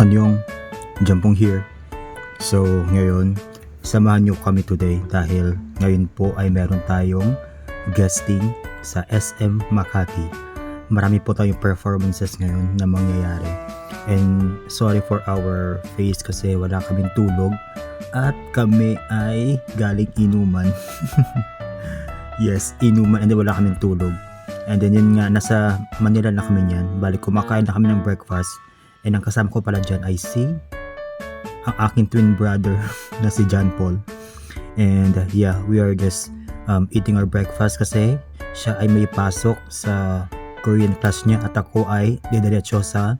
Anyong, Jampong here. So ngayon, samahan nyo kami today dahil ngayon po ay meron tayong guesting sa SM Makati. Marami po tayong performances ngayon na mangyayari. And sorry for our face kasi wala kaming tulog at kami ay galing inuman. Yes, inuman and wala kaming tulog. And then yun nga, nasa Manila na kami niyan. Balik kumakain na kami ng breakfast. And ang kasama ko pala dyan ay ang aking twin brother na si John Paul. And yeah, we are just eating our breakfast kasi siya ay may pasok sa Korean class niya at ako ay didiretso sa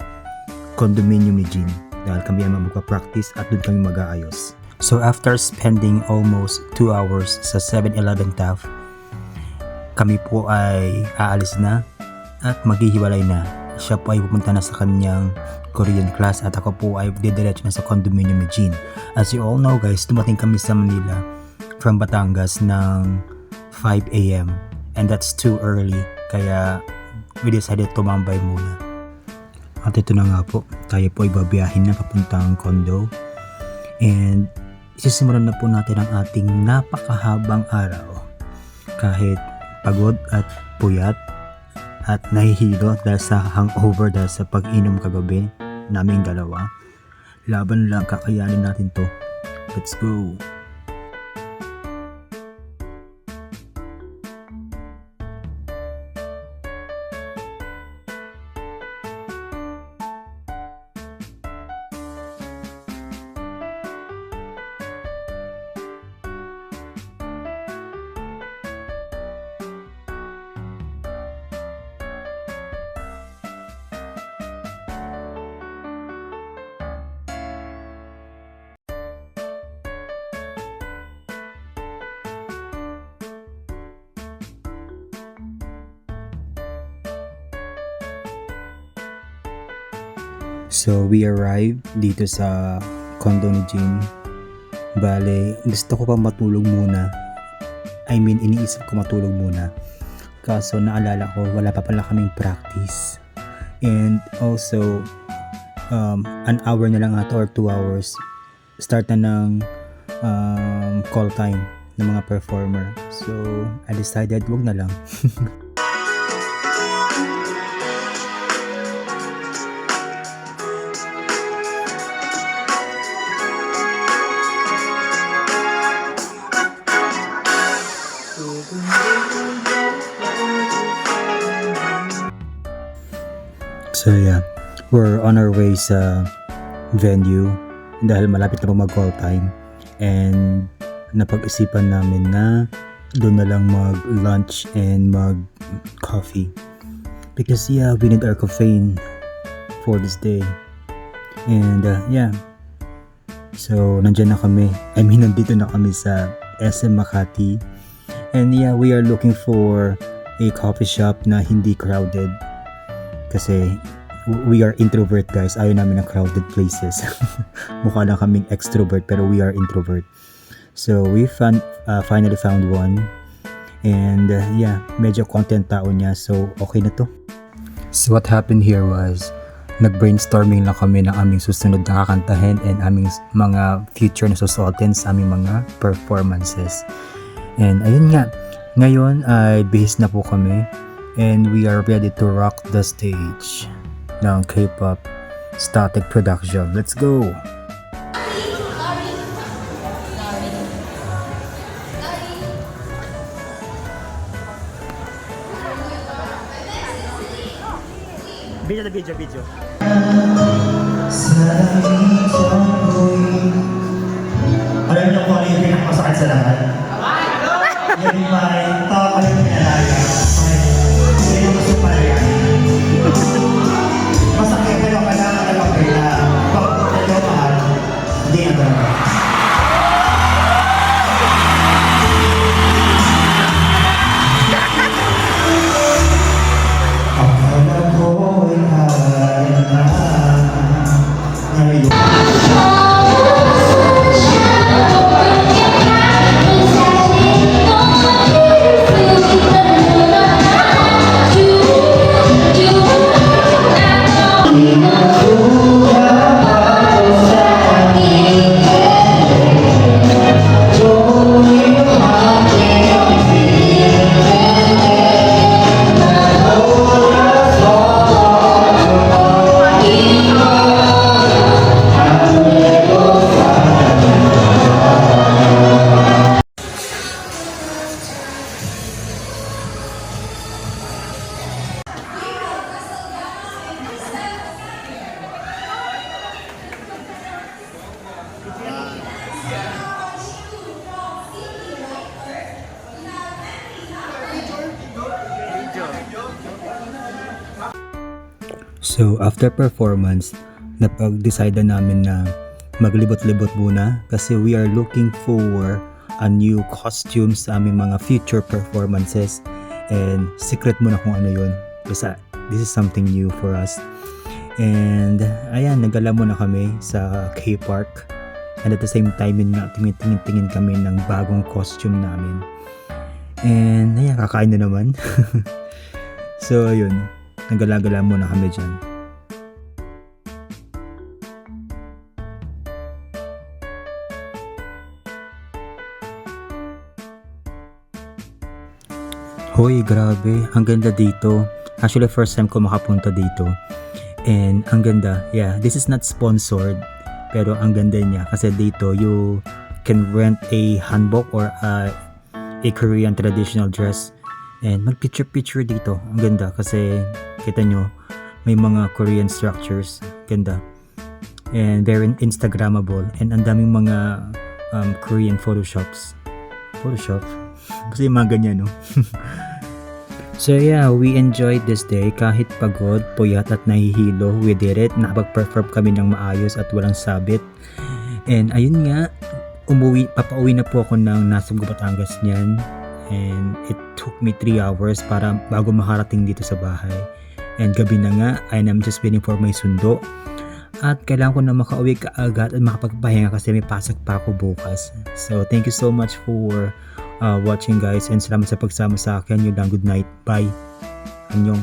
condominium ni Jean dahil kami ay magpa-practice at doon kami mag-aayos. So after spending almost 2 hours sa 7-Eleven TAF, kami po ay aalis na at maghihiwalay na. Siya po ay pupunta na sa kanyang Korean class at ako po ay didiretso na sa condominium ni Jean. As you all know guys, dumating kami sa Manila from Batangas ng 5 AM and that's too early kaya we decided tumambay muna. At ito na nga po, tayo po ay babiyahin na papuntang condo and isisimulan na po natin ang ating napakahabang araw. Kahit pagod at puyat at nahihilo dahil sa hangover dahil sa pag-inom kagabi naming dalawa, laban lang, kakayanin natin to. Let's go! So we arrived dito sa condo ni Jean. Bale, gusto ko pa matulog muna. I mean, iniisip ko matulog muna. Kaso naalala ko, wala pa pala kaming practice. And also, an hour na lang ata or 2 hours. Start na ng call time ng mga performer. So, I decided wag na lang. So yeah, we're on our way sa venue dahil malapit na po mag-call time and napag-isipan namin na doon na lang mag-lunch and mag-coffee because yeah, we need our caffeine for this day. And yeah, so nandyan na kami, I mean nandito na kami sa SM Makati and yeah, we are looking for a coffee shop na hindi crowded kasi we are introvert guys, ayaw namin ng crowded places. Mukha lang kaming extrovert pero we are introvert. So we finally found one and yeah, medyo content tao niya so okay na to. So what happened here was nag-brainstorming lang kami ng aming susunod na kakantahin and aming mga future na susuotin sa aming mga performances. And ayun nga, ngayon ay bihis na po kami and we are ready to rock the stage ng K-pop Static Production. Let's go! Video. Alam niyo kung ano yung pinakamasakit sa lahat? Yan yung may tao ka yung pinalaya. Yan yung masupal yan. Masakit pero kailangan na pagkita. Pag ito mahal, hindi na talaga. Akala ko'y kaya na ngayon. Thank you. So after performance, napag-decide na namin na maglibot-libot muna kasi we are looking for a new costume sa aming mga future performances, and secret muna kung ano yun. Basta this is something new for us. And ayan, nagala muna kami sa K-Park, and at the same time yun nga, tingin kami ng bagong costume namin. And ayan, kakain na naman. So ayun, nagala-gala muna kami dyan. Hoy, grabe, ang ganda dito. Actually, first time ko makapunta dito. And ang ganda, yeah, this is not sponsored, pero ang ganda niya kasi dito you can rent a hanbok or a Korean traditional dress and mag-picture dito. Ang ganda kasi kita nyo, may mga Korean structures, ganda. And very Instagrammable, and ang daming mga Korean Photoshop, kasi yung mga ganyan, no? So yeah, we enjoyed this day. Kahit pagod, puyat at nahihilo, we did it. Nakapag-perform kami ng maayos at walang sabit. And ayun nga, papauwi na po ako ng Nasugbu, Batangas niyan. And it took me 3 hours para bago makarating dito sa bahay. And gabi na nga, and I'm just waiting for my sundo. At kailangan ko na makauwi kaagad at makapagpahinga kasi may pasok pa ako bukas. So thank you so much for watching, guys, and salamat sa pagsama sa akin. Yun lang, good night, bye, annyeong.